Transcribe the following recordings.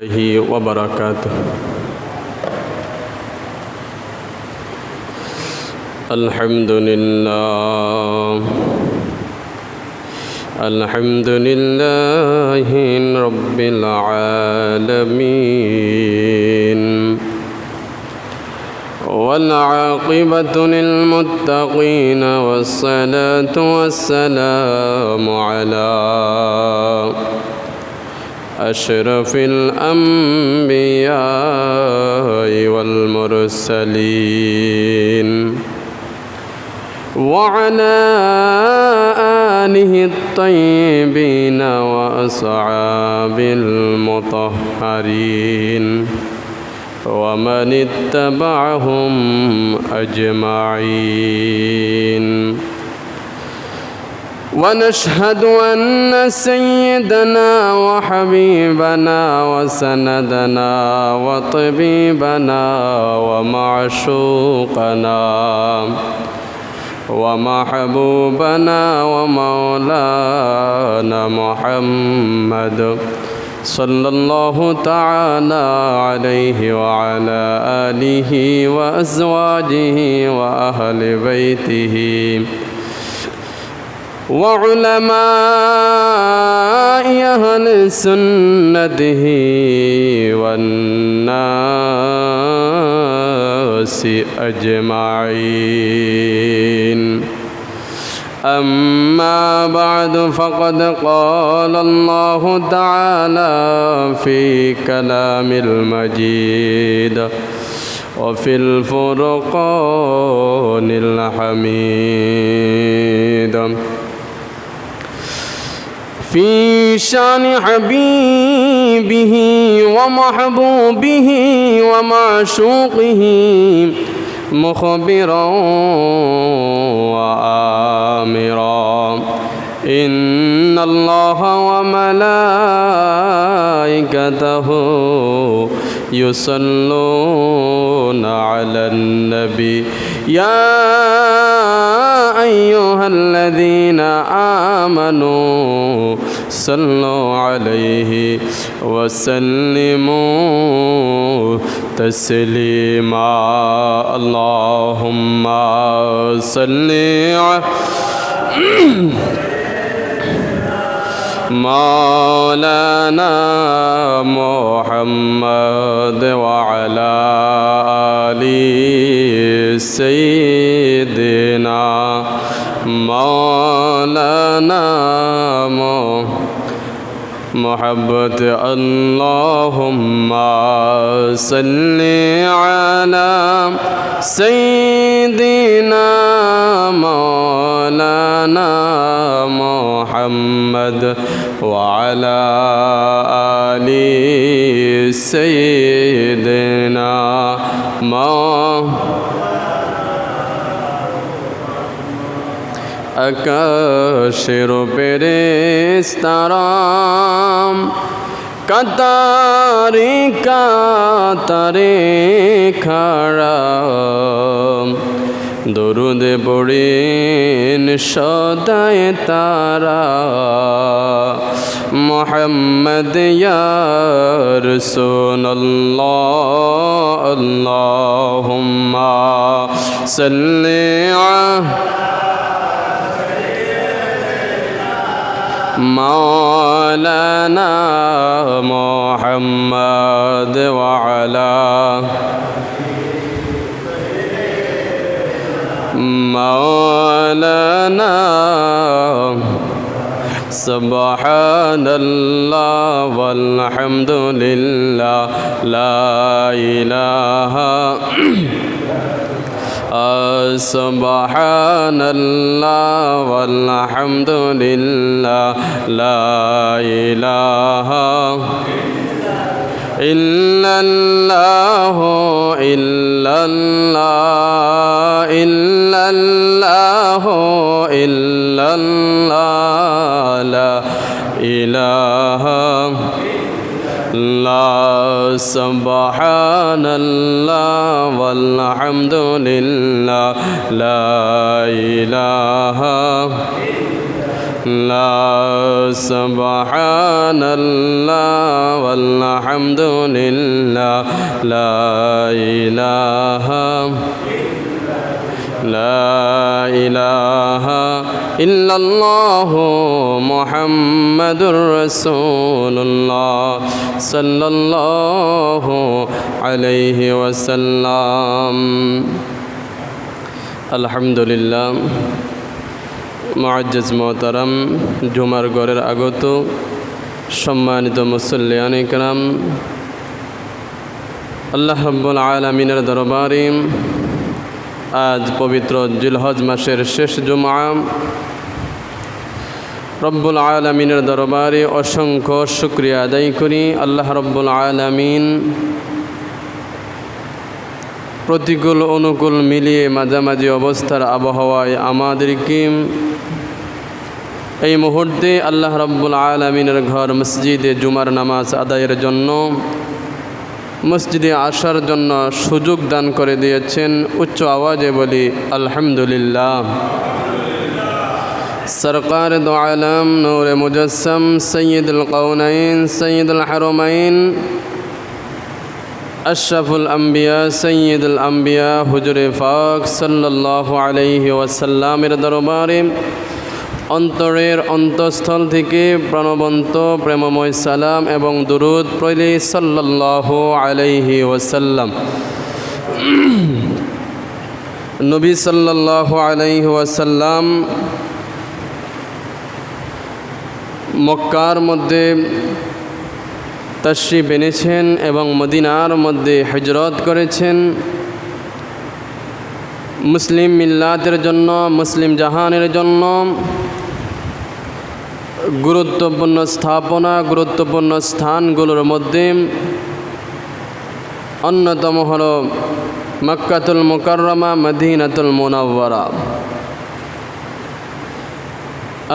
الله وبركاته. الحمد لله رب العالمين، والعاقبة للمتقين، والصلاة والسلام على أشرف الأنبياء والمرسلين، وعلى آله الطيبين وأصحاب المطهرين، ومن اتبعهم أجمعين. ونشهد أن سيدنا وحبيبنا وسندنا وطبيبنا ومعشوقنا ومحبوبنا ومولانا محمد صلى الله تعالى عليه وعلى آله وأزواجه وأهل بيته وعلماء أهل سنته والناس أجمعين. أما بعد، فقد قال الله تعالى في كلام المجيد وفي الفرقان الحميد في شان حبيبه ومحبوبه ومعشوقه، مخبرا وآمرا: إن الله وملائكته يصلون على النبي، يا أيها الذين آمنوا صلوا عليه وسلموا تسليما. اللهم صل على مولانا محمد وعلى آل سيدنا مولانا محبة. اللهم صل على سيدنا مولانا محمد وعلى آل سيدنا আকাশের ফেরেশতারাম কাতারে কাতারে খাড়া দরুদ পড়েন সদায় তারা। মুহাম্মদ ইয়া রাসূলুল্লাহ, আল্লাহুম্মা সাল্লি مولانا محمد وعلى مولانا. سبحان الله والحمد لله، لا إله سبحان الله والحمد لله، لا إله إلا الله، إلا الله، إلا الله، إلا الله، لا إله لا. سبحان الله والحمد لله، لا إله লা সুবহানাল্লাহ ওয়ালহামদুলিল্লাহ লা ইলাহা ইল্লাল্লাহু মুহাম্মাদুর রাসূলুল্লাহ সাল্লাল্লাহু আলাইহি ওয়াসাল্লাম। আলহামদুলিল্লাহ। মুআজ্জাজ মোহতারাম, জুমার ঘরের আগত সম্মানিত মুসল্লিয়ান ইকরাম, আল্লাহ রাব্বুল আলামিনের দরবারে আজ পবিত্র জিলহজ মাসের শেষ জুমা, রব্বুল আলামিনের দরবারে অসংখ্য শুকরিয়া আদায় করি। আল্লাহ রব্বুল আলামিন প্রতিকূল অনুকূল মিলিয়ে মাঝামাঝি অবস্থার আবহাওয়ায় আমাদেরকে এই মুহূর্তে আল্লাহ রব্বুল আলামিনের ঘর মসজিদে জুমার নামাজ আদায়ের জন্য, মসজিদে আসার জন্য সুযোগ দান করে দিয়েছেন। উচ্চ আওয়াজে বলি আলহামদুলিল্লাহ। সরকার দো আলম নূরে মুজস্সম সৈয়দুল কওনাইন সৈয়দুল হারমাইন আশরাফুল আম্বিয়া সৈয়দুল আম্বিয়া হুজুরে পাক সাল্লাল্লাহু আলাইহি ওয়াসাল্লামের দরবারে অন্তরের অন্তঃস্থল থেকে প্রাণবন্ত প্রেমময় সালাম এবং দুরুদ পড়ি সাল্লাল্লাহু আলাইহি ওয়াসাল্লাম। নবী সাল্লাল্লাহু আলাইহি ওয়াসাল্লাম মক্কার মধ্যে তাশরিফ এনেছেন এবং মদিনার মধ্যে হিজরত করেছেন। মুসলিম মিল্লাতের জন্য, মুসলিম জাহানের জন্য গুরুত্বপূর্ণ স্থাপনা, গুরুত্বপূর্ণ স্থানগুলোর মধ্যে অন্যতম হল মক্কাতুল মুকাররমা, মদিনাতুল মুনাওয়ারা।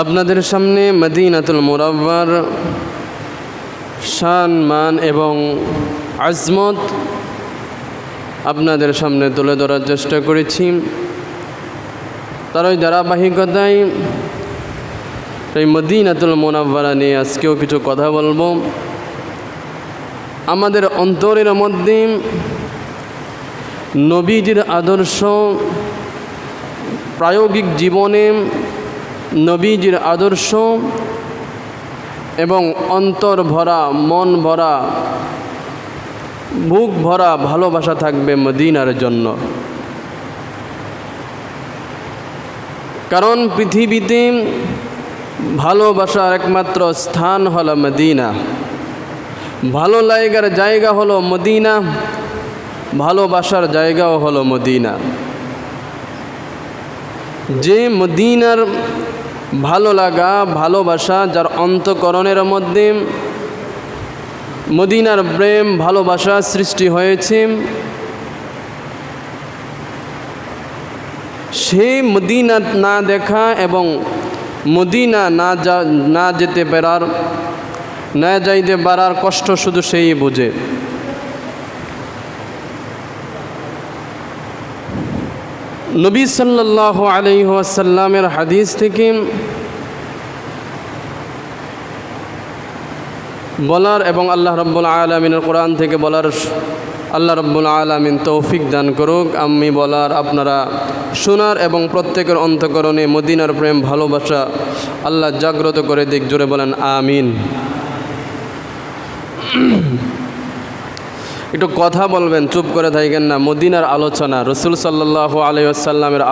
আপনাদের সামনে মদিনাতুল মুনাওয়ার শান, মান এবং আজমত আপনাদের সামনে তুলে ধরার চেষ্টা করেছি। তারই ধারাবাহিকতায় এই মদিনাতুল মুনাওয়ারা নিয়ে আজকেও কিছু কথা বলবো। আমাদের অন্তরের মধ্যে নবীজির আদর্শ, প্রায়োগিক জীবনে নবীজির আদর্শ এবং অন্তর ভরা, মন ভরা, বুক ভরা ভালোবাসা থাকবে মদিনার জন্য। কারণ পৃথিবীতে ভালোবাসার একমাত্র স্থান হলো মদিনা। ভালো লাগার জায়গা হলো মদিনা, ভালোবাসার জায়গাও হলো মদিনা। যে মদিনার ভালো লাগা, ভালোবাসা যার অন্তঃকরণের মধ্যে মদিনার প্রেম, ভালোবাসা সৃষ্টি হয়েছে, সেই মদিনা না দেখা এবং মদিনা না যেতে পারার, না যাইতে পারার কষ্ট শুধু সেই বুঝে। নবী সাল্লাল্লাহু আলাইহি ওয়াসাল্লামের হাদিস থেকে বলার এবং আল্লাহ রাব্বুল আলামিনের কোরআন থেকে বলার আল্লাহ রাব্বুল আলামিন তৌফিক দান করুক। আমি বলার, আপনারা শোনার এবং প্রত্যেকের অন্তঃকরণে মদিনার প্রেম, ভালোবাসা আল্লাহ জাগ্রত করে দিক। জোরে বলেন আমিন। একটু কথা বলবেন, চুপ করে থাকেন না। মদিনার আলোচনা, রসুল সাল্লাল্লাহু আলাইহি ওয়াসাল্লামের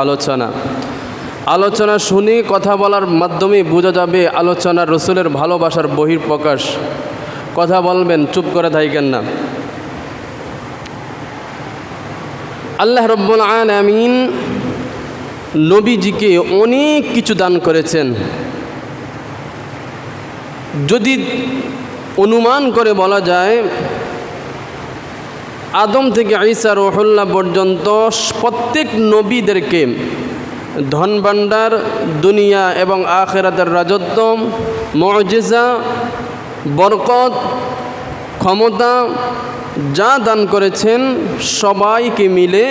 আলোচনা শুনি, কথা বলার মাধ্যমে বোঝা যাবে আলোচনার রসুলের ভালোবাসার বহিঃপ্রকাশ। কথা বলবেন, চুপ করে থাকেন না। আল্লাহ রাব্বুল আলামিন নবীজিকে অনেক কিছু দান করেছেন। যদি অনুমান করে বলা যায়, আদম থেকে ঈসা রূহুল্লাহ পর্যন্ত প্রত্যেক নবীদেরকে ধন ভাণ্ডার, দুনিয়া এবং আখিরাতের রাজত্ব, মুজিজা, বরকত, ক্ষমতা যা দান করেছেন সবাইকে মিলে,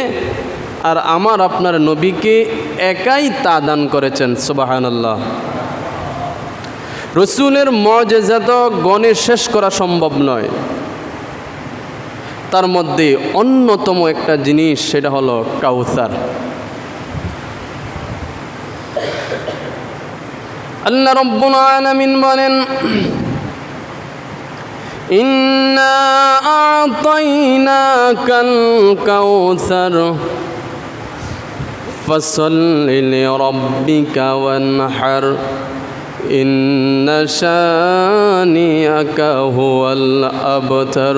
আর আমার আপনার নবীকে একাই তা দান করেছেন। সুবহানাল্লাহ। রসুলের মুজিজা তো গণে শেষ করা সম্ভব নয়। তার মধ্যে অন্যতম একটা জিনিস, সেটা হলো কাউসার। আল্লাহ রাব্বুল আলামিন বলেন, ইন্না আ'তাইনাকাল কাউসার ফাসাল্লি লিরাব্বিকা ওয়ানহার ইন্না শানিয়াকা হুয়াল আবতার।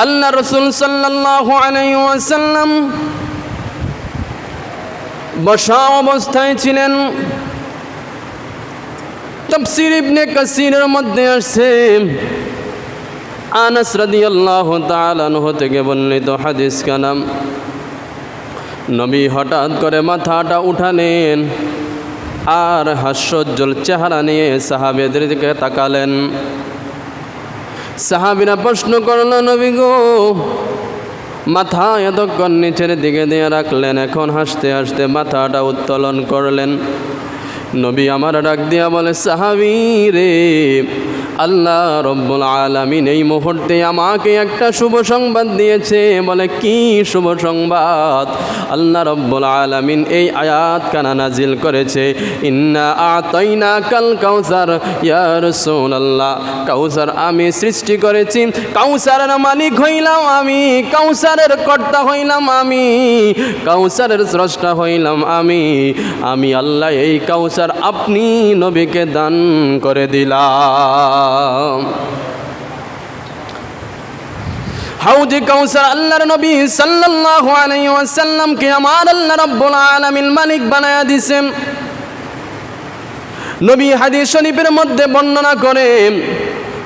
আল্লাহ রাসূল সাল্লাল্লাহু আলাইহি ওয়াসাল্লাম বসা অবস্থায় ছিলেন। তাফসীর ইবনে কাসীরের মধ্যে আসছে, আনাস রাদিয়াল্লাহু তাআলা আনহু থেকে বর্ণিত হাদিস কালাম, নবী হঠাৎ করে মাথাটা উঠালেন আর হাস্যোজ্জ্বল চেহারা নিয়ে সাহাবীদের দিকে তাকালেন। সাহাবীরা প্রশ্ন করল, নবী গো, মাথা এতক্ষণ নিচের দিকে দিয়ে রাখলেন, এখন হাসতে হাসতে মাথাটা উত্তোলন করলেন। নবী আমার ডাক দিয়া বলে, সাহাবী রে, আল্লাহ রব্বুল আলামিন এই মুহূর্তে আমাকে একটা শুভ সংবাদ দিয়েছে। বলে, কি শুভ সংবাদ? আল্লাহ রব্বুল আলামিন এই আয়াত কানা নাজিল করেছে, ইন্না আ'তাইনাকাল কাউসার ইয়া রাসূলুল্লাহ, কাউসার আমি সৃষ্টি করেছি, কাউসারের মালিক হইলাম আমি, কাউসারের কর্তা হইলাম আমি, কাউসারের স্রষ্টা হইলাম আমি আল্লাহ এই কাউসার আপনি নবীকে দান করে দিলাম। হাউজে কাউসার আল্লাহর নবী সাল্লাল্লাহু আলাইহি ওয়াসাল্লামকে আমার আল্লাহ রাব্বুল আলামিন মালিক বানায়া দিয়েছেন। নবী হাদিস শরীফের মধ্যে বর্ণনা করেন,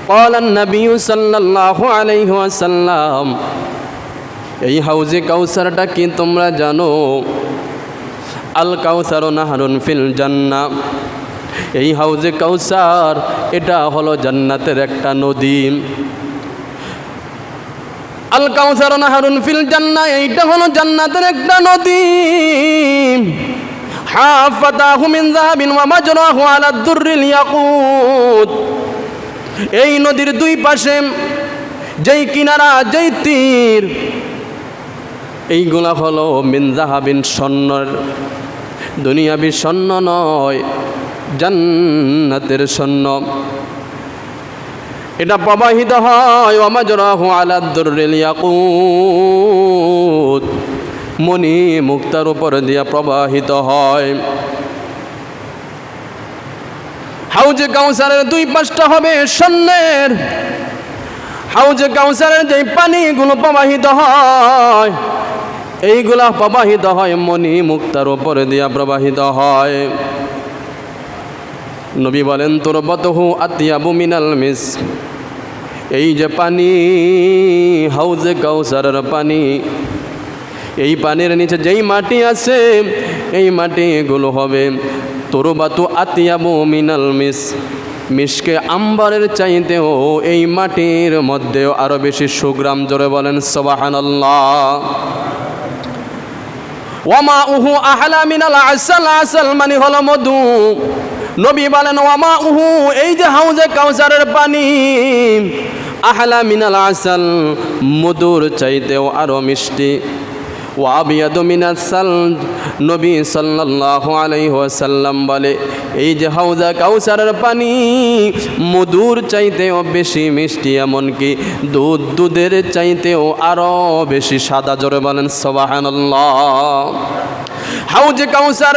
ক্বালা নবী সাল্লাল্লাহু আলাইহি ওয়াসাল্লাম, এই হাউজে কাউসারটা কি তোমরা জানো? আল কাউসারু নাহরুন ফিল জান্নাহ, এই হাউজে কাউসার এটা হলো জান্নাতের একটা নদী। আল কাউসারু নাহরুন ফিল জান্নাহ, এইটা হলো জান্নাতের একটা নদী। হাফাতাহু মিন যাহাবিন ওয়া মাজরাহু আলা দুররিল ইয়াকুত, এই নদীর দুই পাশে যেই কিনারা, যেই তীর, এইগুলা হলো মিন যাহাবিন, স্বর্ণের, দুনিয়াবি স্বর্ণ নয়, জান্নাতের স্বর্ণ। এটা প্রবাহিত হয় ওয়া মাজরাহু আলা দুররিল ইয়াকুত, মণি মুক্তার উপর দিয়া প্রবাহিত হয়। হাউজে কাউসারের দুই পাশটা হবে স্বর্ণের। হাউজে কাউসারের যে পানিগুলো প্রবাহিত হয়, এইগুলা প্রবাহিত হয় মণি মুক্তার উপর দিয়া প্রবাহিত হয়। নবী বলেন, তুরবাতুহু আতিয়াবু মিনাল মিস্ক, এই যে পানি, হাউজে কাউসারের পানি, এই পানির নিচে যেই মাটি আছে, এই মাটিগুলো হবে তুরবাতু আতিয়াবু মিনাল মিস্ক, মিশকে আম্বারের চাইতেও এই মাটির মধ্যেও আরো বেশি সুগ্রাম। জোরে বলেন সুবহানাল্লাহ। ওয়ামা উহু আহলা মিনাল আসাল, আসাল মানে হলো মধু। নবী বলেন, ওয়ামা উহু, এই যে হাউজে কাউসারের পানি, আহলা মিনাল আসাল, মধুর চাইতেও আরো মিষ্টি। ওয়াবিয়াদু মিনাস সালজ, নবী সাল্লাল্লাহু আলাইহি ওয়াসাল্লাম বলে, এই যে হাউজে কাউসারের পানি মধুর চাইতেও বেশি মিষ্টি, এমনকি দুধের চাইতেও আরো বেশি সাদা। জোরে বলেন সুবহানাল্লাহ। হাউজে কাউসার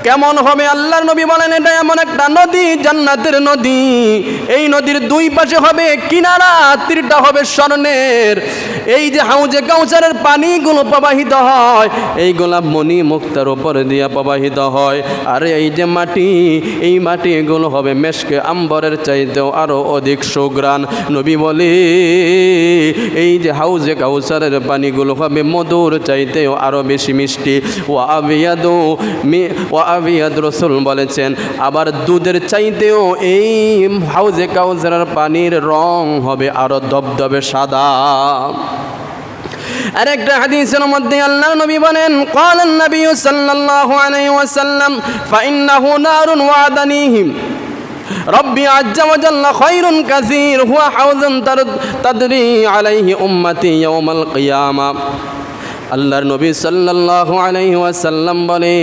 কেমন হবে? আল্লাহর নবী বলেন, এটা এমন একটা নদী, জান্নাতের নদী। এই নদীর দুই পাশে হবে কিনারা, তীরটা হবে স্বর্ণের। এই যে হাউজে কাউসারের পানিগুলো প্রবাহিত হয়, এইগুলা মণি মুক্তার উপর দিয়া প্রবাহিত হয়। আর এই যে মাটি, এই মাটিগুলো হবে মেশকে আম্বরের চাইতেও আরো অধিক সুঘ্রাণ। নবী বলে, এই যে হাউজে কাউসারের পানিগুলো হবে মধুর চাইতেও আরো বেশি মিষ্টি। আবিয়াদ, রাসূল বলেছেন, আবার দুধের চাইতেও এই হাউজে কাউসারের পানির রং হবে আরো ধবধবে সাদা। আরেকটা হাদিসের মধ্যে আল্লাহর নবী বলেন ক্বালান নবী সাল্লাল্লাহু আলাইহি ওয়াসাল্লাম ফাইন্নাহু নারুন ওয়াদানিহিম রব্বি আজ্জা ওয়া জাল্লা খায়রুন কাসীর হুয়া হাউযুন তাদরি আলাইহি উম্মতি ইয়াওমাল কিয়ামা। আল্লাহর নবী সাল্লাল্লাহু আলাইহি ওয়াসাল্লাম বলে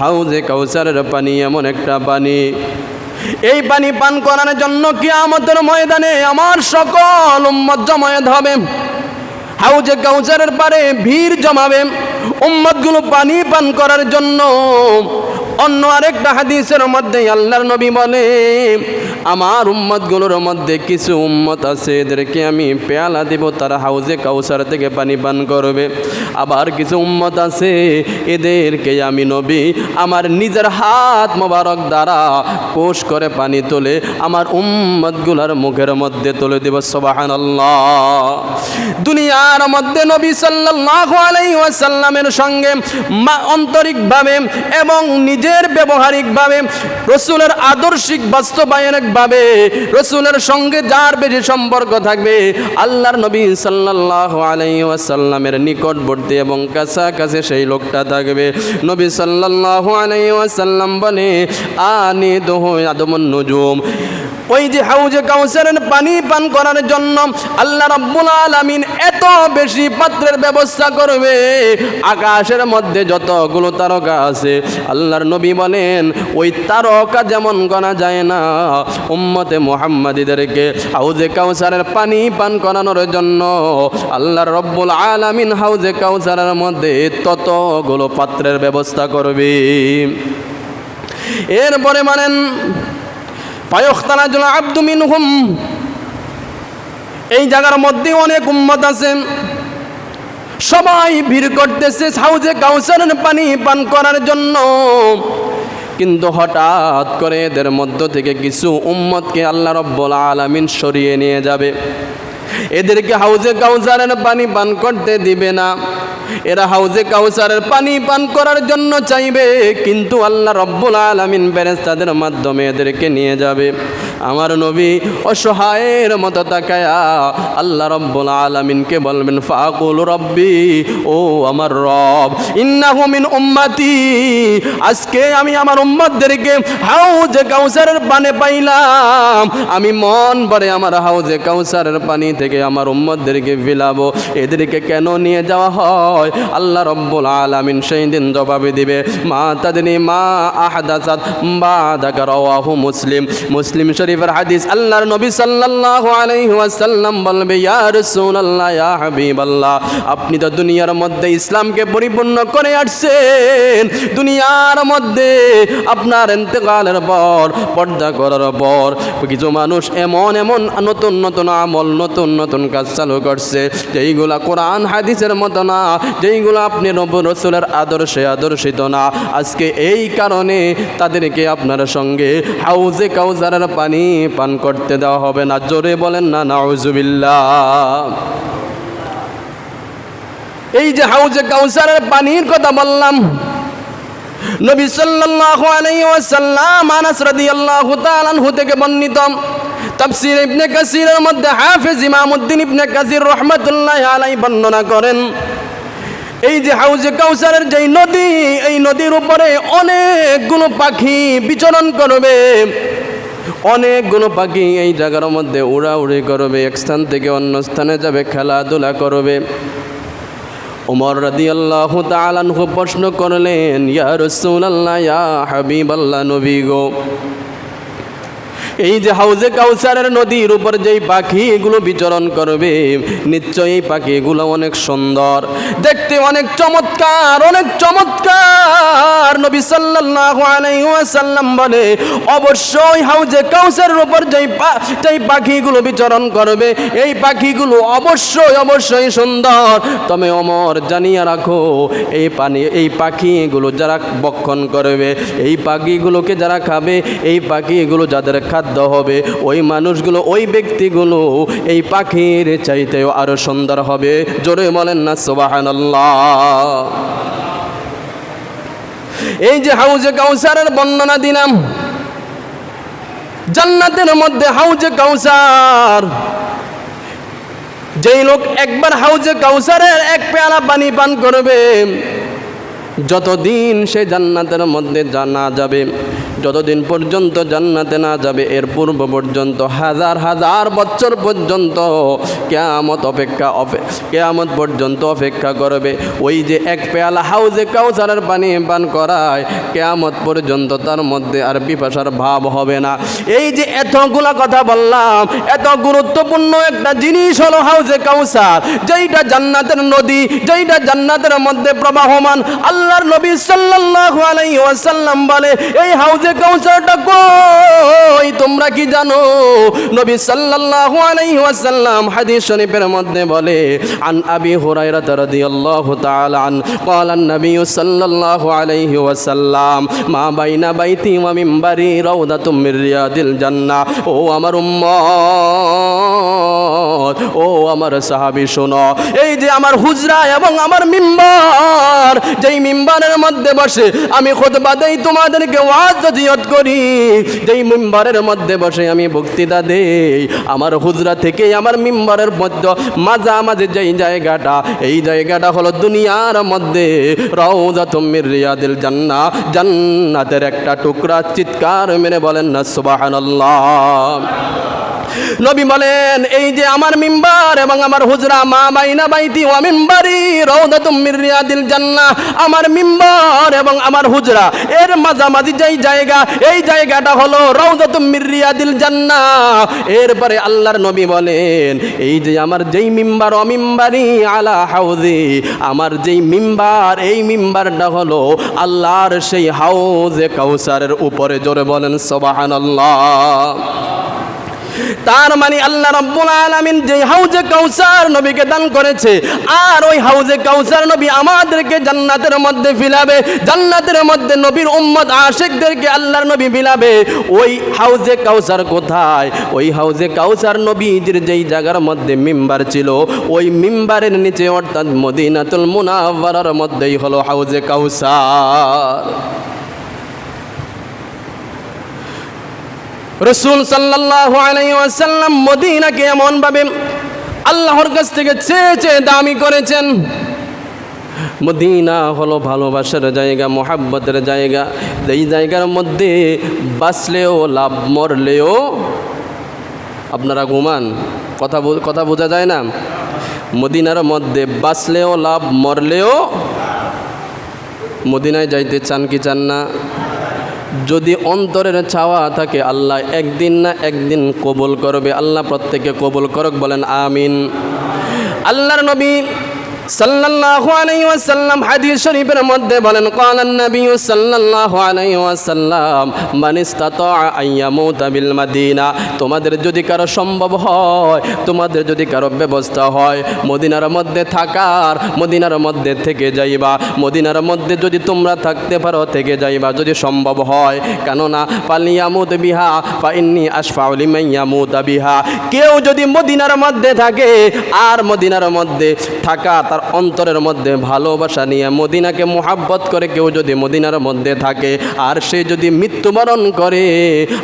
হাউজে কাউসারের পানি এমন একটা পানি, এই পানি পান করার জন্য কিয়ামতের ময়দানে আমার সকল উম্মত জমায়েত হবে। হাউজে কাউসারের পারে ভিড় জমাবে উম্মতগুলো পানি পান করার জন্য। অন্য আরেকটা হাদিসের মধ্যে আল্লাহর নবী বলে আমার উম্মতগুলোর মধ্যে কিছু উম্মত আছে এদেরকে আমি পেয়ালা দেব, তারা হাউজে কাউসার থেকে পানি পান করবে। আবার কিছু উম্মত আছে এদেরকে আমি নবী আমার নিজের হাত মোবারক দ্বারা কোষ করে পানি তুলে আমার উম্মতগুলোর মুখের মধ্যে তুলে দেব। সুবহানাল্লাহ। দুনিয়ার মধ্যে নবী সাল্লাল্লাহু আলাইহি ওয়াসাল্লামের সঙ্গে আন্তরিকভাবে এবং নিজের ব্যবহারিকভাবে রসুলের আদর্শিক বাস্তবায়নিকভাবে রসুলের সঙ্গে যার বেশি সম্পর্ক থাকবে আল্লাহর নবী সাল্লাল্লাহু আলাইহি ওয়াসাল্লামের নিকটবর্তী এবং কাছাকাছি সেই লোকটা থাকবে। নবী সাল্লাল্লাহু আলাইহি ওয়াসাল্লাম বলে আনিদহু আদমুন নুজুম, ওই যে হাউজে কাউসারের পানি পান করার জন্য আল্লাহ রাব্বুল আলামিন এত বেশি পাত্রের ব্যবস্থা করবে, আকাশের মধ্যে যতগুলো তারকা আছে আল্লাহর নবী বলেন ওই তারকা যেমন গণা যায় না, উম্মতে মুহাম্মাদীদেরকে হাউজে কাউসারের পানি পান করানোর জন্য আল্লাহর রাব্বুল আলামিন হাউজে কাউসারের মধ্যে ততগুলো পাত্রের ব্যবস্থা করবে। এরপরে মানেন ফায়ুখতারাজুল আবদু মিনহুম, এই জায়গার মধ্যে অনেক উম্মত আছে সবাই ভিড় করতেছে হাউজে কাউসারের পানি পান করার জন্য, কিন্তু হঠাৎ করে এদের মধ্য থেকে কিছু উম্মতকে আল্লাহ রাব্বুল আলামিন সরিয়ে নিয়ে যাবে, এদেরকে হাউজে কাউসারের পানি পান করতে দিবে না। এরা হাউজে কাউসারের পানি পান করার জন্য চাইবে, কিন্তু আল্লাহ রাব্বুল আলামিন ফেরেশতাদের মাধ্যমে এদেরকে নিয়ে যাবে। আমার নবী অসহায়ের মতো তাকায়া আল্লাহ রাব্বুল আলামিনকে বলবেন ফাকুল রব্বি, ও আমার রব, ইন্নাহু মিন উম্মতি, আজকে আমি আমার উম্মতদেরকে হাউজে কাউসারের পানি পাইলাম, আমি মন ভরে আমার হাউজে কাউসারের পানি থেকে আমার উম্মতদেরকে বিলাবো, এদেরকে কেন নিয়ে যাওয়া হয়? আল্লাহ রাব্বুল আলামিন সেই দিন জবাবে দিবে মা তাদরি মা আহদাসাত বাদাকা, রাওয়াহু মুসলিম। মুসলিম শরীফের হাদিস। আল্লাহর নবী সাল্লাল্লাহু আলাইহি ওয়াসাল্লাম বলবে ইয়া রাসূলুল্লাহ, ইয়া হাবিবাল্লাহ, আপনি তো দুনিয়ার মধ্যে ইসলামকে পরিপূর্ণ করে আসছেন, দুনিয়ার মধ্যে আপনার ইন্তেকালের পর পর্দা করার পর কিছু মানুষ এমন এমন নতুন নতুন আমল নতুন নতুন কাজ চালু করছে যেইগুলা কোরআন হাদিসের মতো না, যেইগুলো আপনি নবী রাসূলের আদর্শে আদর্শিত না। আজকে এই কারণে তাদেরকে আপনার সঙ্গে হাউজে কাউসারের পানি পান করতে দেওয়া হবে না। জোরে বলেন না নাউজুবিল্লাহ। এই যে হাউজে কাউসারের পানির কথা বললাম, নবী সাল্লাল্লাহু আলাইহি ওয়াসাল্লাম আনাস রাদিয়াল্লাহু তাআলা আনহু থেকে বর্ণিত, তাফসীর ইবনে কাসীরের মধ্যে হাফেজ ইমামউদ্দিন ইবনে কাসীর রাহমাতুল্লাহি আলাইহি বর্ণনা করেন এই যে হাউজে কাউসারের যেই নদী, এই নদীর উপরে অনেকগুলো পাখি বিচরণ করবে, অনেকগুলো পাখি এই জায়গার মধ্যে উড়াউড়ি করবে, এক স্থান থেকে অন্য স্থানে যাবে, খেলাধুলা করবে। ওমর রাদিয়াল্লাহু তাআলা আনহু প্রশ্ন করলেন ইয়া রাসূলুল্লাহ, ইয়া হাবিবাল্লাহ, নবী গো, এই যে হাউজে কাউসারের নদীর উপর যেই পাখিগুলো বিচরণ করবে, নিশ্চয়ই এই পাখিগুলো অনেক সুন্দর দেখতে, অনেক চমৎকার, অনেক চমৎকার। নবী সাল্লাল্লাহু আলাইহি ওয়াসাল্লাম বলে অবশ্যই হাউজে কাউসারের উপর যেই পাখিগুলো বিচরণ করবে এই পাখিগুলো অবশ্যই অবশ্যই সুন্দর। তবে ওমর জানিয়ে রাখো, এই পাখিগুলো যারা ভক্ষণ করবে, এই পাখিগুলোকে যারা খাবে, এই পাখিগুলো যাদের খাদ্য হবে, ওই মানুষগুলো, ওই ব্যক্তিগুলো এই পাখির চাইতেও আরো সুন্দর হবে। জোরে বলেন না সুবহানাল্লাহ। এই যে হাউজে কাউসারের বর্ণনা দিলাম, জান্নাতের মধ্যে হাউজে কাউসার যেই লোক একবার হাউজে কাউসারের এক পেয়ালা পানি পান করবে, যতদিন সে জান্নাতের মধ্যে না যাবে, যতদিন পর্যন্ত জান্নাতে না যাবে, এর পূর্ব পর্যন্ত হাজার হাজার বছর পর্যন্ত কিয়ামত পর্যন্ত অপেক্ষা করবে। ওই যে এক পেয়ালা হাউজে কাউসারের পানি পান করায়, কিয়ামত পর্যন্ত তার মধ্যে আর পিপাসার ভাব হবে না। এই যে এতগুলা কথা বললাম, এত গুরুত্বপূর্ণ একটা জিনিস হলো হাউজে কাউসার, যেইটা জান্নাতের নদী, যেইটা জান্নাতের মধ্যে প্রবাহমান। আল্লাহর নবী সাল্লাল্লাহু আলাইহি ওয়াসাল্লাম বলে, এই হাউজে কাউসারটা কই তোমরা কি জানো? নবী সাল্লাল্লাহু আলাইহি ওয়াসাল্লাম হাদিস শরীফের মধ্যে বলে, আন আবি হুরায়রা রাদিয়াল্লাহু তাআলা আন ক্বালা নবী সাল্লাল্লাহু আলাইহি ওয়াসাল্লাম মা বাইনা বাইতি ওয়া মিম্বারি রাউদাতুম মির রিয়াদিল জান্নাহ। ও আমার উম্মত, ও আমার সাহাবী শোনো, এই যে আমার হুজরা এবং আমার মিম্বার, যেই মিম্বারের মধ্যে বসে আমি খুতবা দেই, তোমাদেরকে ওয়াজ নসিহত করি, যেই মিম্বারের মধ্যে বসে আমি বক্তৃতা দেই, আমার হুজরা থেকে আমার মিম্বারের মধ্যে মাঝামাঝি যেই জায়গাটা, এই জায়গাটা হলো দুনিয়ার মধ্যে রাউদাতুম মির রিয়াদিল জান্নাহ, জান্নাতের একটা টুকরা। চিৎকার মেরে বলেন না সুবহানাল্লাহ। নবী বলেন, এই যে আমার মিম্বার এবং আমার হুজরা, মা বাইনা বাইতি ওয়া মিম্বারি রাউদাতুম মির রিয়াদিল জান্নাহ, আমার মিম্বার এবং আমার হুজরা এর মাঝামাঝি যেই জায়গা, এই জায়গাটা হলো রাউদাতুম মির রিয়াদিল জান্নাহ। এরপরে আল্লাহর নবী বলেন, এই যে আমার যেই মিম্বার ও মিম্বারি আলা হাউজি, আমার যেই মিম্বার, এই মিম্বারটা হলো আল্লাহর সেই হাউজে কাউসারের উপরে। জোরে বলেন সুবহানাল্লাহ। তার মানে আল্লাহ রাব্বুল আলামিন যে হাউজে কাউসার নবীকে দান করেছে, আর ওই হাউজে কাউসার নবী আমাদেরকে জান্নাতের মধ্যে ফিলাবে, জান্নাতের মধ্যে নবীর উম্মত আশিকদেরকে আল্লাহর নবী ফিলাবে। ওই হাউজে কাউসার কোথায়? ওই হাউজে কাউসার নবীজির যেই জায়গার মধ্যে মিম্বার ছিল, ওই মিম্বারের নিচে অর্থাৎ মদিনাতুল মুনাওয়ারার মধ্যেই হলো হাউজে কাউসার। রাসূল সাল্লাল্লাহু আলাইহি ওয়াসাল্লাম মদিনাকে এমনভাবে আল্লাহর কাছ থেকে চেয়ে চেয়ে দামি করেছেন। মদিনা হলো ভালোবাসার জায়গা, মোহাব্বতের জায়গা, এই জায়গার মধ্যে বাঁচলেও লাভ, মরলেও আপনারা ঘুমান, কথা বোঝা যায় না। মদিনার মধ্যে বাঁচলেও লাভ, মরলেও। মদিনায় যাইতে চান কি চান না? যদি অন্তরের চাওয়া থাকে, আল্লাহ একদিন না একদিন কবুল করবে। আল্লাহ প্রত্যেককে কবুল করুক, বলেন আমিন। আল্লাহর নবী সাল্লাল্লাহু আলাইহি ওয়াসাল্লাম হাদিস শরীফের মধ্যে বলেন, ক্বালান নবী সাল্লাল্লাহু আলাইহি ওয়াসাল্লাম মান ইসতাতা আইয়ামুতা বিল মাদিনা, তোমাদের যদি কারো সম্ভব হয়, তোমাদের যদি কারো ব্যবস্থা হয় মদিনার মধ্যে থাকার, মদিনার মধ্যে থেকে যাইবা। মদিনার মধ্যে যদি তোমরা থাকতে পারো, থেকে যাইবা যদি সম্ভব হয়। কেননা ফালিয়ামুত বিহা ফা ইন্নী আশফাউ লিমান ইয়ামুতা বিহা, কেউ যদি মদিনার মধ্যে থাকে আর মদিনার মধ্যে থাকা, তার অন্তরের মধ্যে ভালোবাসা নিয়ে মদিনাকে মোহাব্বত করে কেউ যদি মদিনার মধ্যে থাকে, আর সে যদি মৃত্যুবরণ করে,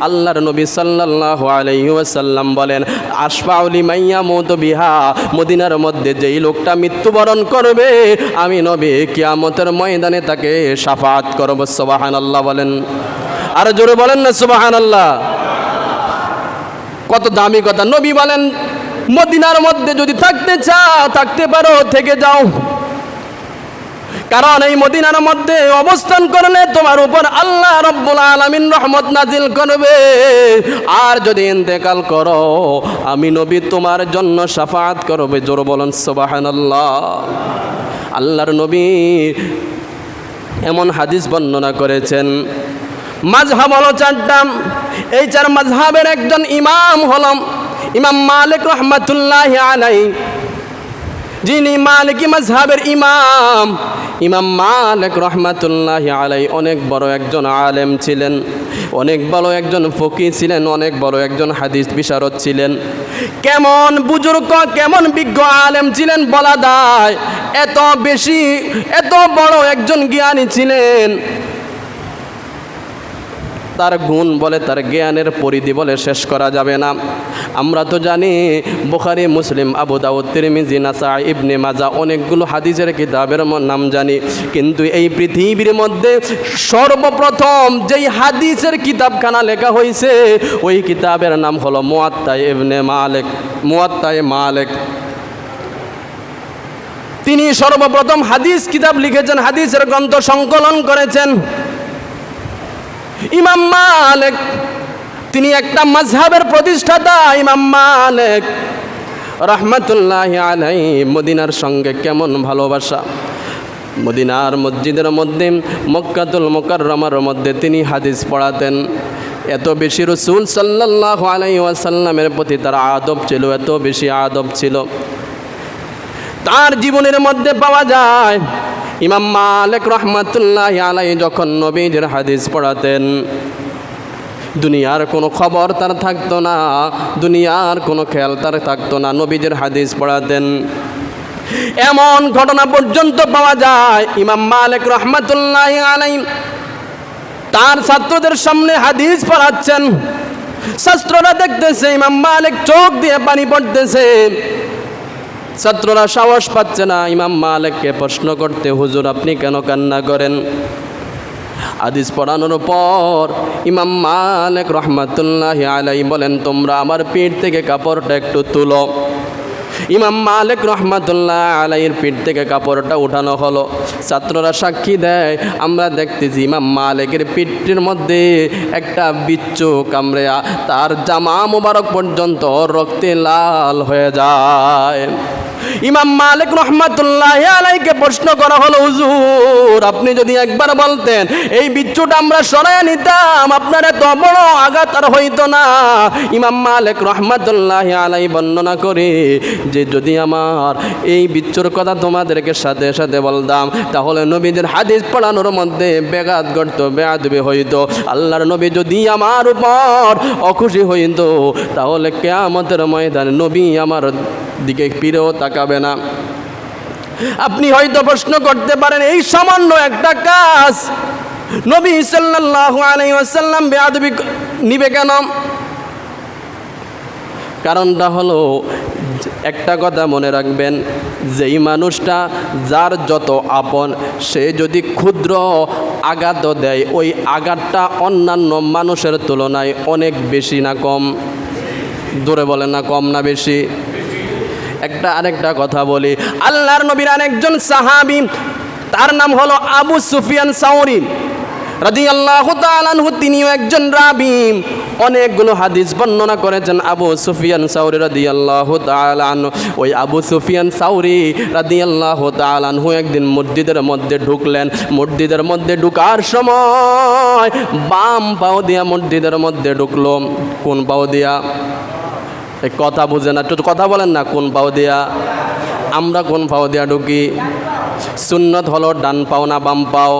আল্লাহর নবী সাল্লাল্লাহু আলাইহি ওয়াসাল্লাম বলেন, আশফাউ লিমান ইয়ামুতু বিহা, মদিনার মধ্যে যেই লোকটা মৃত্যুবরণ করবে, আমি নবী কিয়ামতের ময়দানে তাকে শাফাআত করব। সুবহানাল্লাহ বলেন, আর জোরে বলেন না সুবহানাল্লাহ। কত দামি কথা। নবী বলেন, মদিনার মধ্যে যদি থাকতে চাও, থাকতে পারো, থেকে যাও। কারণ এই মদিনার মধ্যে অবস্থান করলে তোমার উপর আল্লাহ রাব্বুল আলামিন রহমত নাজিল করবে। আর যদি ইন্তেকাল করো, আমি নবী তোমার জন্য শাফাআত করবে। জোরে বলেন সুবহানাল্লাহ। আল্লাহর নবী এমন হাদিস বর্ণনা করেছেন, মাযহাব হলো চারটা, এই চার মাযহাবের একজন ইমাম হলাম ইমাম মালিক রহমাতুল্লাহি আলাইহি, যিনি মালিকি মাযহাবের ইমাম। ইমাম মালিক রহমাতুল্লাহি আলাইহি অনেক বড় একজন আলেম ছিলেন, অনেক বড় একজন ফকিহ ছিলেন, অনেক বড় একজন হাদিস বিশারদ ছিলেন। কেমন বুজুর্গ, কেমন বিজ্ঞ আলেম ছিলেন বলা যায়। এত বেশি, এত বড় একজন জ্ঞানী ছিলেন। তার গুণ বলে, তার জ্ঞানের পরিধি বলে শেষ করা যাবে না। আমরা তো জানি বুখারী, মুসলিম, আবু দাউদ, তিরমিজি, নাসাঈ, ইবনে মাজাহ অনেকগুলো হাদিসের কিতাবের নাম জানি, কিন্তু এই পৃথিবীর মধ্যে সর্বপ্রথম যেই হাদিসের কিতাবখানা লেখা হয়েছে ওই কিতাবের নাম হলো মুয়াত্তা ইবনে মালিক, মুয়াত্তা মালিক। তিনি সর্বপ্রথম হাদিস কিতাব লিখেছেন, হাদিসের গ্রন্থ সংকলন করেছেন ইমাম মালিক। তিনি একটা মাযহাবের প্রতিষ্ঠাতা। ইমাম মালিক রাহমাতুল্লাহি আলাইহি মদিনার সঙ্গে কেমন ভালোবাসা, মদিনার মসজিদের মধ্যে, মক্কাতুল মুকাররমার মধ্যে তিনি হাদিস পড়াতেন। এত বেশি রাসূল সাল্লাল্লাহু আলাইহি ওয়াসাল্লামের প্রতি তার আদব ছিল, এত বেশি আদব ছিল। তার জীবনের মধ্যে পাওয়া যায় ইমাম মালিক রাহমাতুল্লাহি আলাইহি যখন নবীজির হাদিস পড়াতেন, দুনিয়ার কোনো খবর তার থাকতো না, দুনিয়ার কোনো খেয়াল তার থাকতো না, নবীজির হাদিস পড়াতেন। এমন ঘটনা পর্যন্ত পাওয়া যায় ইমাম মালিক রাহমাতুল্লাহি আলাইহি তার ছাত্রদের সামনে হাদিস পড়াচ্ছেন। ছাত্ররা দেখতেছে ইমাম মালিক চোখ দিয়ে পানি পড়তেছে। ছাত্ররা সাহস পাচ্ছে না ইমাম মালিককে প্রশ্ন করতে, হুজুর আপনি কেন কান্না করেন? হাদিস পড়ানোর পর ইমাম মালিক রাহমাতুল্লাহি আলাইহি বলেন, তোমরা আমার পিঠ থেকে কাপড়টা একটু তুলো। ইমাম মালিক রাহমাতুল্লাহি আলাইহির পিঠ থেকে কাপড়টা উঠানো হলো। ছাত্ররা সাক্ষী দেয়, আমরা দেখতেছি ইমাম মালিকের পিঠের মধ্যে একটা বিচ্ছু কামড়ে তার জামা মোবারক পর্যন্ত রক্তে লাল হয়ে যায়। ইমাম মালিক রাহমাতুল্লাহি আলাইহিকে প্রশ্ন করা হলো, হুজুর আপনি যদি একবার বলতেন এই বিচ্ছুটা আমরা সরায় নিতাম, আপনার এত বড় আঘাত আর হইতো না। ইমাম মালিক রাহমাতুল্লাহি আলাইহি বর্ণনা করে যে যদি আমার এই বিচ্ছুর কথা তোমাদেরকে সাথে সাথে বলতাম তাহলে নবীদের হাদিস পড়ানোর মধ্যে ব্যাঘাত ঘটতো, বেয়াদবি হইতো। আল্লাহর নবী যদি আমার উপর অখুশি হইতো তাহলে কিয়ামতের ময়দানে নবী আমার দিকে ফিরেও তাকাবে না। আপনি হয়তো প্রশ্ন করতে পারেন এই সামান্য একটা কাজ নবী সাল্লাল্লাহু আলাইহি ওয়াসাল্লাম বেয়াদবি নিবে কেন? কারণটা হলো, একটা কথা মনে রাখবেন, যেই মানুষটা যার যত আপন সে যদি ক্ষুদ্র আঘাতও দেয় ওই আঘাতটা অন্যান্য মানুষের তুলনায় অনেক বেশি না কম? দূরে বলেন না, কম না বেশি? আরেকটা কথা বলি, আল্লাহর নবীর আরেকজন সাহাবী, তার নাম হলো আবু সুফিয়ান সাউরি রাদিয়াল্লাহু তাআলা আনহু। তিনিও একজন রাবী, অনেকগুলো হাদিস বর্ণনা করেছেন আবু সুফিয়ান সাউরি রাদিয়াল্লাহু তাআলা আনহু। ওই আবু সুফিয়ান সাউরি রাদিয়াল্লাহু তাআলা আনহু একদিন মসজিদের মধ্যে ঢুকলেন। মসজিদের মধ্যে ঢুকার সময় বাম পাও দিয়া মসজিদের মধ্যে ঢুকলো। কোন পাও দিয়া? কথা বুঝে না, একটু কথা বলেন না। কোন পাও দিয়া? আমরা কোন পাও দিয়া ঢুকি? সুন্নত হলো ডান পাও না বাম পাও?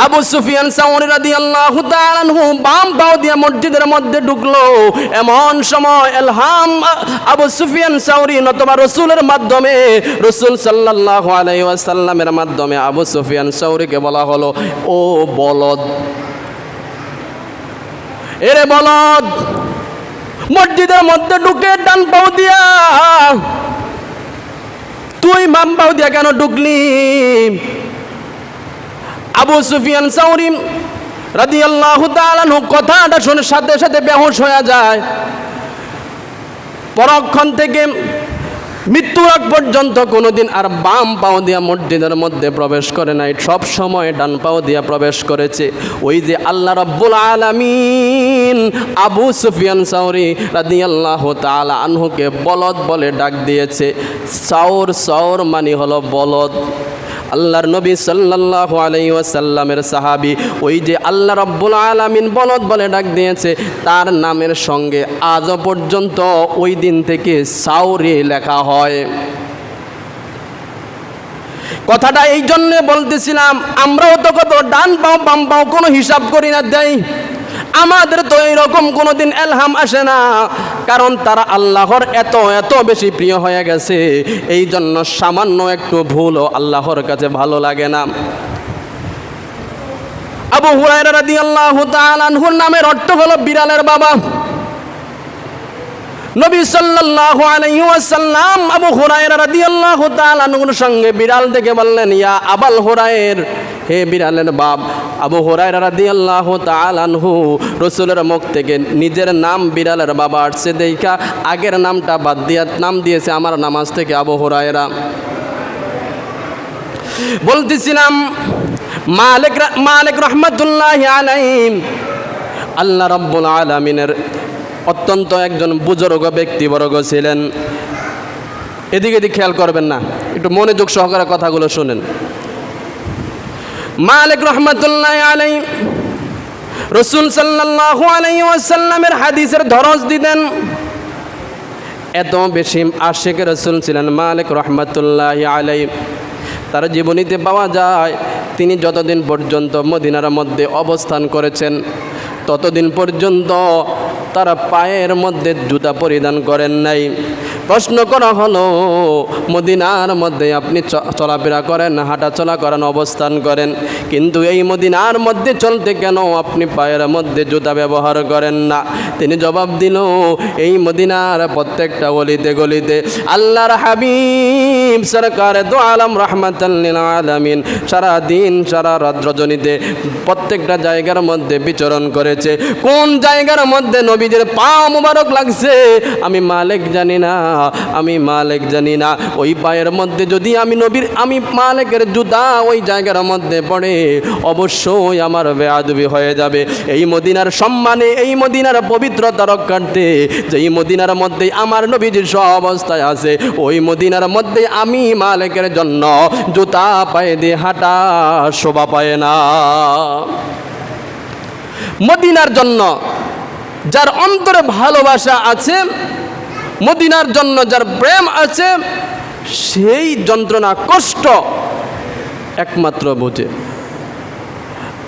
আবু সুফিয়ান সাউরি রাদিয়াল্লাহু তাআলা আনহু বাম পাও দিয়া মসজিদের মধ্যে ঢুকলো। এমন সময় ইলহাম আবু সুফিয়ান সাউরি নতুবা রাসূলের মাধ্যমে, রাসূল সাল্লাল্লাহু আলাইহি ওয়াসাল্লামের মাধ্যমে আবু সুফিয়ান সাউরিকে বলা হলো, ও বলদ, এরে বলদ, মসজিদের মধ্যে ঢুকে ডান পাও দিয়া তুই বাম পাও দিয়া কেন ঢুকলি? আবু সুফিয়ান সাউরি রাদিয়াল্লাহু তাআলা আনহু কথাটা শুনে সাথে সাথে বেহুশ হয়ে যায়। পরক্ষণ থেকে মৃত্যুর আগ পর্যন্ত কোনোদিন আর বাম পাও দিয়া মসজিদের মধ্যে প্রবেশ করে নাই, সব সময় ডান পাও দিয়া প্রবেশ করেছে। ওই যে আল্লাহ রাব্বুল আলামিন আবু সুফিয়ান সাউরি রাদিয়াল্লাহু তাআলা আনহুকে বলদ বলে ডাক দিয়েছে। সাউর মানে হলো বলদ। আল্লাহর নবী সাল্লাল্লাহু আলাইহি ওয়াসাল্লামের সাহাবী, ওই যে আল্লাহ রাব্বুল আলামিন বলদ বলে ডাক দিয়েছে, তার নামের সঙ্গে আজও পর্যন্ত ওই দিন থেকে সাউরি লেখা হয়। কথাটা এই জন্যে বলতেছিলাম, আমরাও তো কত ডান পাও বাম পাও কোনো হিসাব করি না দেই। আমাদের তো এইরকম কোনোদিন এলহাম আসে না, কারণ তারা আল্লাহর এত এত বেশি প্রিয় হয়ে গেছে। এই জন্য সামান্য একটু ভুলও আল্লাহর কাছে ভালো লাগে না। আবু হুরায়রা রাদিয়াল্লাহু তাআলা আনহুর নামের অর্থ হলো বিড়ালের বাবা। নবী সাল্লাল্লাহু আলাইহি ওয়াসাল্লাম আবু হুরায়রা রাদিয়াল্লাহু তাআলা আনহুর সঙ্গে বিড়াল দেখে বললেন, ইয়া আবাল হুরায়র, হে বিড়ালের বাপ। আবু হুরায়রা রাদিয়াল্লাহু তাআলা আনহু রাসূলের মুখ থেকে নিজের নাম বিড়ালের বাবা আসছে দেখা আগের নামটা বাদ দিয়ে নাম দিয়েছে আমার নামাজ থেকে আবু হুরায়রা। বলতেছিলাম মালিক রহমাতুল্লাহি আলাইহি আল্লাহ রাব্বুল আলামিনের অত্যন্ত একজন বুজুর্গ ব্যক্তিবর্গ ছিলেন। এদিকে খেয়াল করবেন না, একটু মনোযোগ সহকারে কথাগুলো শুনেন। মালিক রহমাতুল্লাহি আলাইহি রাসূল সাল্লাল্লাহু আলাইহি ওয়াসাল্লামের হাদিসের দরজ দিতেন। এত বেশি আশিক রাসূল ছিলেন মালিক রহমাতুল্লাহি আলাইহি। তার জীবনীতে পাওয়া যায় তিনি যতদিন পর্যন্ত মদিনার মধ্যে অবস্থান করেছেন ততদিন পর্যন্ত তারা পায়ের মধ্যে জুতা পরিধান করেন নাই। প্রশ্ন করা হলো, মদিনার মধ্যে আপনি চলাফেরা করেন, হাঁটা চলা করেন, অবস্থান করেন, কিন্তু এই মদিনার মধ্যে চলতে কেন আপনি পায়ের মধ্যে জুতা ব্যবহার করেন না? তিনি জবাব দিল, এই মদিনার প্রত্যেকটা গলিতে গলিতে আল্লাহর হাবিব সরকার দু আলম রাহমাতাল লিল আলামিন সারা দিন সারা রাত রজনীতে প্রত্যেকটা জায়গার মধ্যে বিচরণ করেছে। কোন জায়গার মধ্যে নবীদের পা মুবারক লাগছে আমি মালিক জানি না, আমি মালিক জানি না। ওই পায়ের মধ্যে যদি আমি মালিকের জুতা ওই জায়গার মধ্যে পড়ে অবশ্যই আমার বেয়াদবি হয়ে যাবে। এই মদিনার সম্মানে, এই মদিনার পবিত্রতা রক্ষার্থে, যেই মদিনার মধ্যে আমার নবীজির সব অবস্থায় আছে, ওই মদিনার মধ্যে আমি মালিকের জন্য জুতা পায়ে দিয়ে হাঁটা শোভা পায় না। মদিনার জন্য যার অন্তরে ভালোবাসা আছে, মদিনার জন্য যার প্রেম আছে, সেই যন্ত্রণা কষ্ট একমাত্র বোঝে।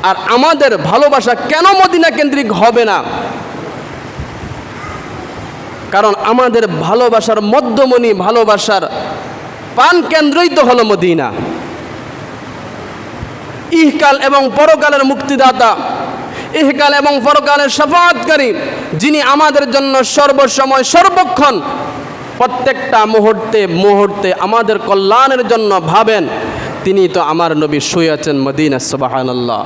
আর আমাদের ভালোবাসা কেন মদিনা কেন্দ্রিক হবে না? কারণ আমাদের ভালোবাসার মধ্যমণি, ভালোবাসার প্রাণ কেন্দ্রই তো হলো মদিনা। ইহকাল এবং পরকালের মুক্তিদাতা, ইহকাল এবং পরকালের শাফাআতকারী, যিনি আমাদের জন্য সর্বসময় সর্বক্ষণ প্রত্যেকটা মুহূর্তে মুহূর্তে আমাদের কল্যাণের জন্য ভাবেন, তিনি তো আমার নবী শুয়ে আছেন মদিনা। সুবহানাল্লাহ।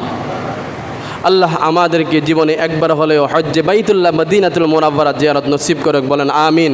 আল্লাহ আমাদেরকে জীবনে একবার হলেও হজ্জে বাইতুল্লাহ মদিনাতুল মুনাওয়ারা জিয়ারত নসিব করে, বলেন আমিন।